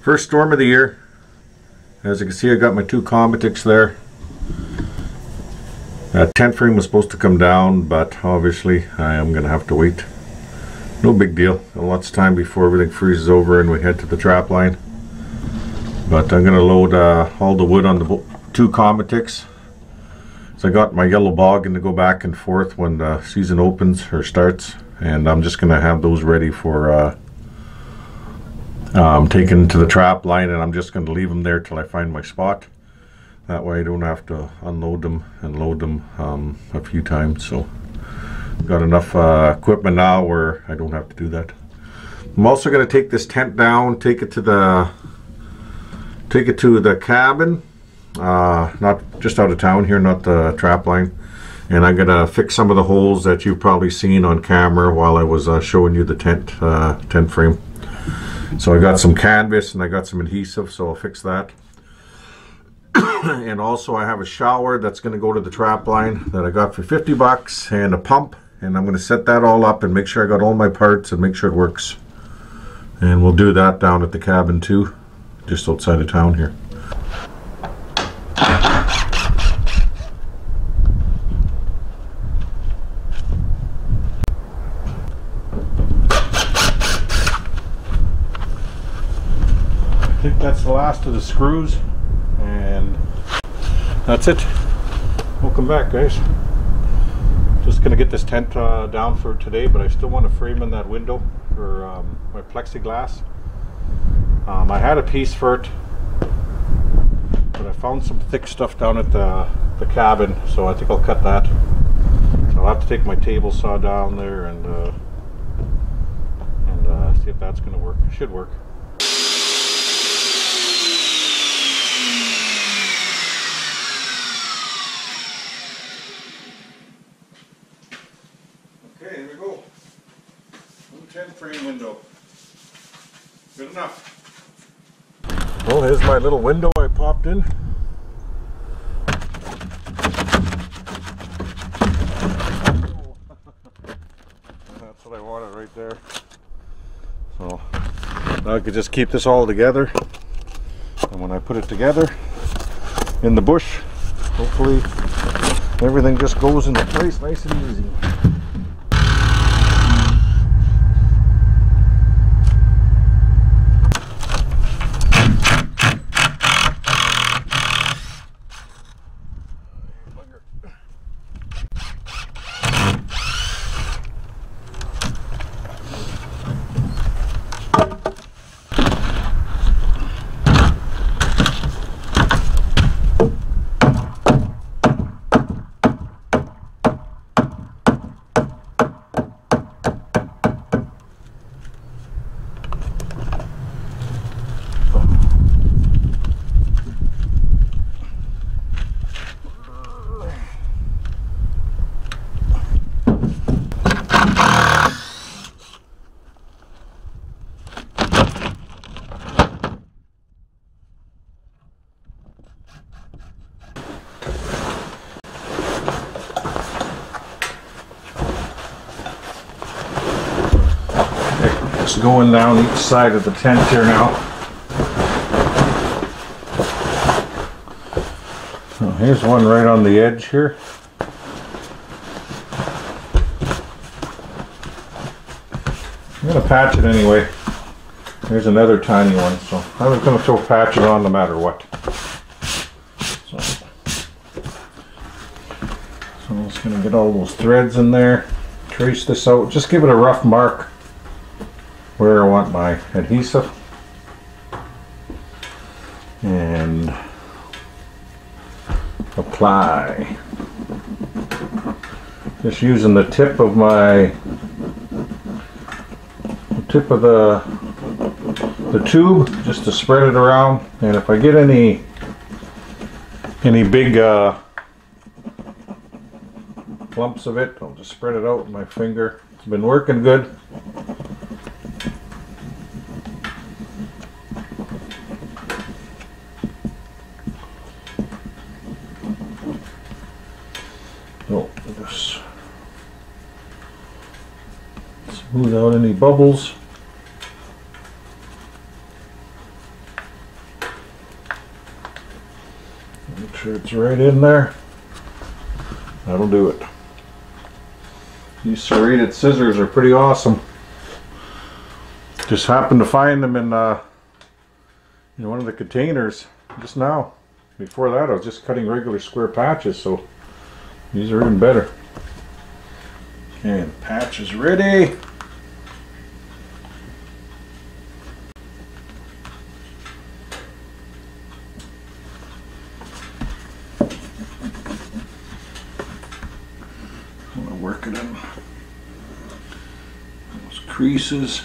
First storm of the year. As you can see, I got my two Comatics there. That tent frame was supposed to come down, but obviously I am going to have to wait. No big deal. Lots of time before everything freezes over and we head to the trap line. But I'm going to load all the wood on the two Comatics. So I got my yellow boggin to go back and forth when the season opens or starts. And I'm just going to have those ready for taken to the trap line, and I'm just going to leave them there till I find my spot. That way I don't have to unload them and load them a few times. So I've got enough equipment now where I don't have to do that. I'm also going to take this tent down, take it to the cabin, not just out of town here, not the trap line. And I'm going to fix some of the holes that you've probably seen on camera while I was showing you the tent frame. So I got some canvas and I got some adhesive, so I'll fix that. And also I have a shower that's going to go to the trap line that I got for 50 bucks and a pump, and I'm going to set that all up and make sure I got all my parts and make sure it works. And we'll do that down at the cabin too, just outside of town here. I think that's the last of the screws, and that's it. Welcome back, guys. Just gonna get this tent down for today, but I still want to frame in that window for my plexiglass. I had a piece for it, but I found some thick stuff down at the cabin, so I think I'll cut that. So I'll have to take my table saw down there and see if that's gonna work. It should work. Okay, here we go. New tent frame window. Good enough. Well, here's my little window I popped in. That's what I wanted right there. So now I could just keep this all together. And when I put it together in the bush, hopefully everything just goes into place nice and easy. Just going down each side of the tent here now. So here's one right on the edge here. I'm going to patch it anyway. There's another tiny one, so I was going to throw patch it on no matter what. So I'm just going to get all those threads in there, trace this out, just give it a rough mark where I want my adhesive, and apply. Just using the tip of the tube just to spread it around, and if I get any big clumps of it, I'll just spread it out with my finger. It's been working good. So just smooth out any bubbles. Make sure it's right in there. That'll do it. These serrated scissors are pretty awesome. Just happened to find them in one of the containers just now. Before that I was just cutting regular square patches, so these are even better. Okay, the patch is ready. I'm gonna work it in those creases.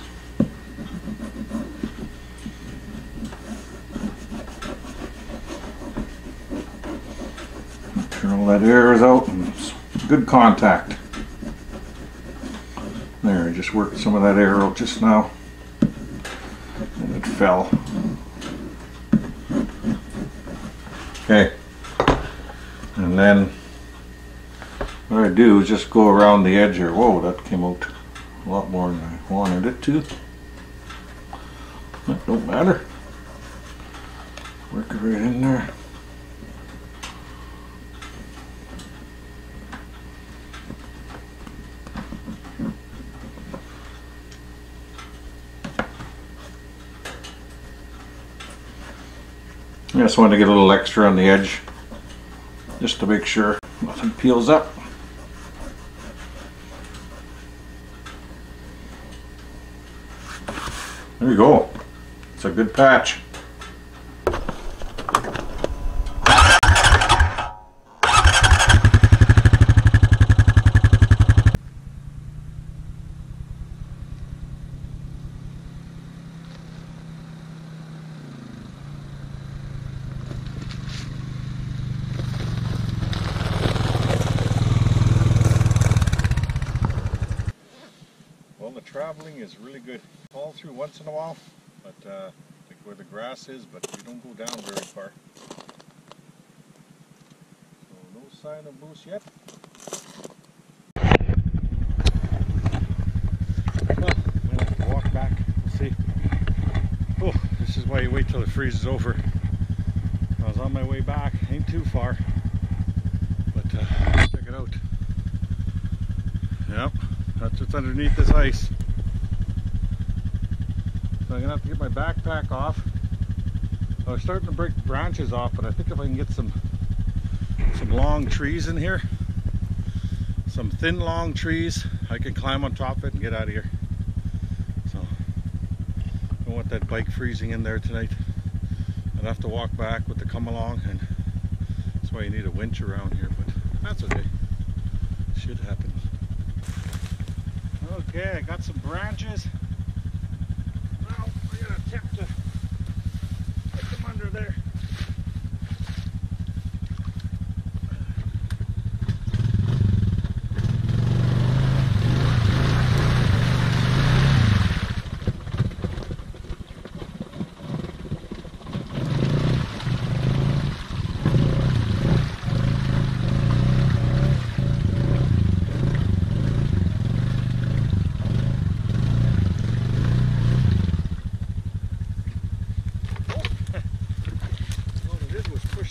Turn all that air out and it's good contact. There, I just worked some of that air out just now and it fell. Okay, and then what I do is just go around the edge here. Whoa, that came out a lot more than I wanted it to. That don't matter. Work it right in there. I just wanted to get a little extra on the edge just to make sure nothing peels up. There you go. It's a good patch. Traveling is really good. Fall through once in a while, but like where the grass is, but we don't go down very far. So no sign of moose yet. Well, I'm gonna have to walk back. We'll see. Oh, this is why you wait till it freezes over. I was on my way back, ain't too far, but let's check it out. Yep, that's what's underneath this ice. So I'm gonna have to get my backpack off. I was starting to break branches off, but I think if I can get some long trees in here, some thin long trees, I can climb on top of it and get out of here. So I don't want that bike freezing in there tonight. I'd have to walk back with the come along, and that's why you need a winch around here, but that's okay. Should happen. Okay, I got some branches. Attempt to get them under there.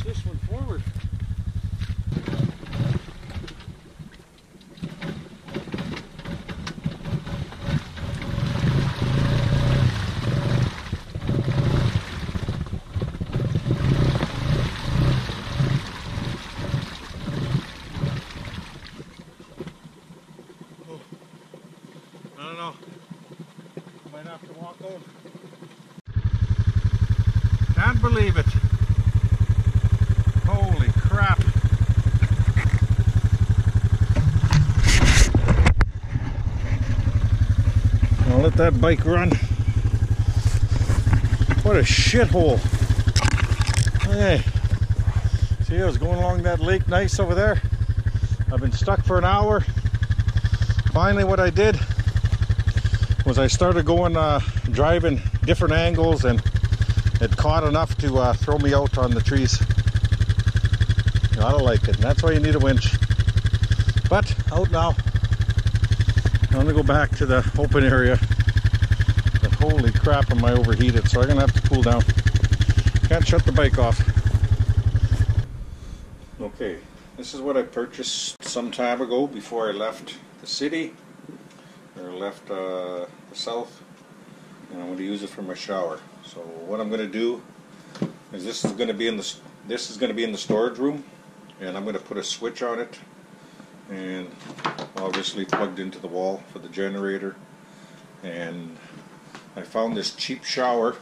This one forward. Oh, I don't know. Might have to walk home. Can't believe it. Holy crap. I'll let that bike run. What a shithole. Hey, see, I was going along that lake nice over there. I've been stuck for an hour. Finally what I did was I started going driving different angles, and it caught enough to throw me out on the trees. You ought to like it, and that's why you need a winch. But out now. I'm gonna go back to the open area. But holy crap, am I overheated, so I'm gonna have to cool down. Can't shut the bike off. Okay, this is what I purchased some time ago before I left the city, or left the south, and I'm going to use it for my shower. So what I'm going to do is this is going to be in the storage room, and I'm going to put a switch on it, and obviously plugged into the wall for the generator. And I found this cheap shower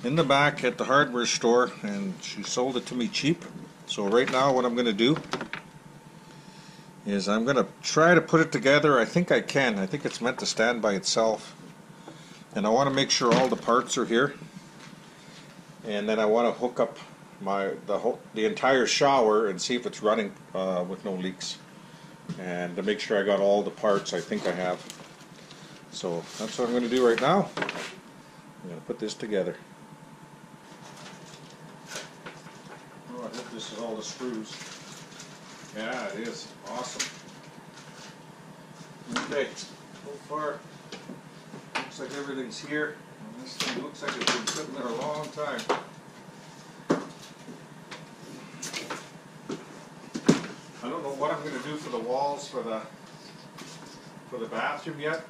in the back at the hardware store, and she sold it to me cheap. So right now what I'm going to do is I'm going to try to put it together. I think I can. I think it's meant to stand by itself. And I want to make sure all the parts are here. And then I want to hook up the entire shower and see if it's running with no leaks. And to make sure I got all the parts I think I have. So that's what I'm going to do right now. I'm going to put this together. I hope this is all the screws. Yeah, it is. Awesome. Okay, so far, looks like everything's here. And this thing looks like it's been sitting there a long time. I don't know what I'm going to do for the walls for the bathroom yet.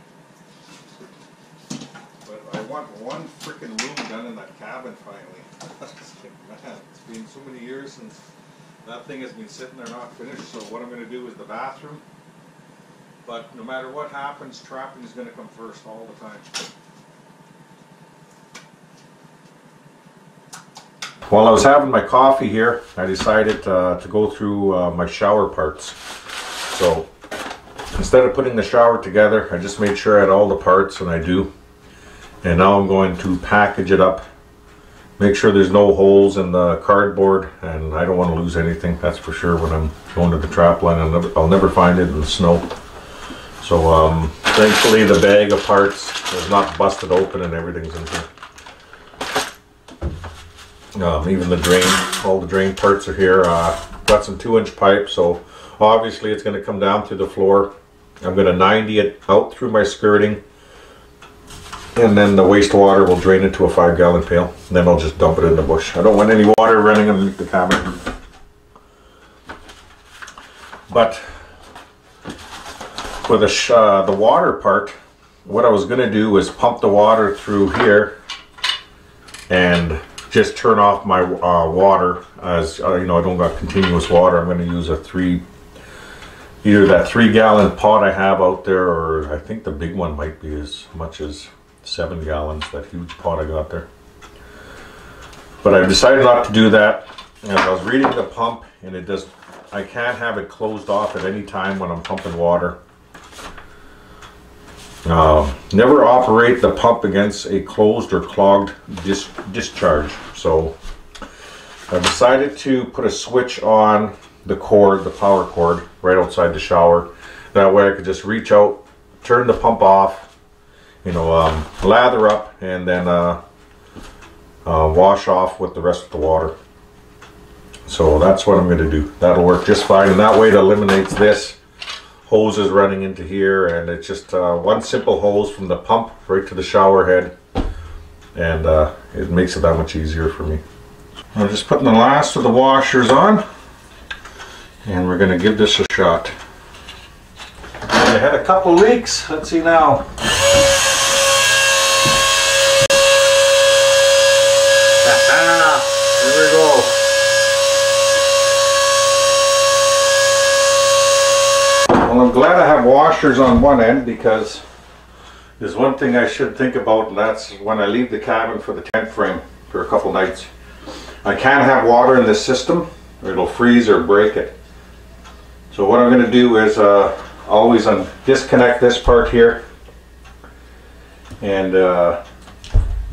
But I want one freaking room done in that cabin finally. Man, it's been so many years since that thing has been sitting there not finished. So what I'm going to do is the bathroom. But no matter what happens, trapping is going to come first all the time. While I was having my coffee here, I decided to go through my shower parts. So instead of putting the shower together, I just made sure I had all the parts, and I do. And now I'm going to package it up, make sure there's no holes in the cardboard, and I don't want to lose anything, that's for sure, when I'm going to the trap line. I'll never find it in the snow. So thankfully the bag of parts is not busted open and everything's in here. Even the drain, all the drain parts are here. Got some 2-inch pipe, so obviously it's going to come down through the floor. I'm going to 90 it out through my skirting. And then the wastewater will drain into a 5-gallon pail. And then I'll just dump it in the bush. I don't want any water running underneath the cabin. But for the water part, what I was going to do was pump the water through here and just turn off my water. As you know, I don't got continuous water. I'm going to use either that 3-gallon pot I have out there, or I think the big one might be as much as 7 gallons, that huge pot I got there. But I decided not to do that. And I was reading the pump, and I can't have it closed off at any time when I'm pumping water. Never operate the pump against a closed or clogged discharge. So I decided to put a switch on the cord, the power cord, right outside the shower. That way I could just reach out, turn the pump off, lather up, and then wash off with the rest of the water. So that's what I'm going to do. That'll work just fine, and that way it eliminates this hose is running into here, and it's just one simple hose from the pump right to the shower head, and it makes it that much easier for me. I'm just putting the last of the washers on, and we're going to give this a shot. I had a couple leaks. Let's see now. Here we go. Well, I'm glad I have washers on one end, because there's one thing I should think about, and that's when I leave the cabin for the tent frame for a couple nights. I can't have water in this system or it'll freeze or break it. So what I'm going to do is always disconnect this part here and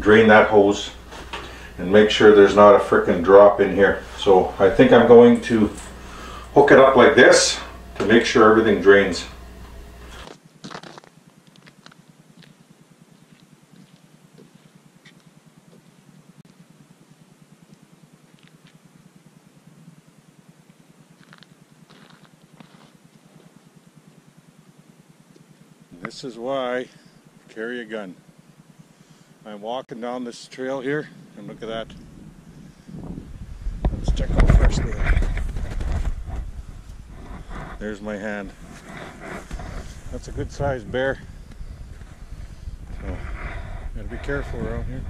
drain that hose and make sure there's not a frickin' drop in here. So I think I'm going to hook it up like this to make sure everything drains. This is why I carry a gun. I'm walking down this trail here, and look at that. Let's check how fresh they are. There's my hand. That's a good sized bear. So, gotta be careful around here.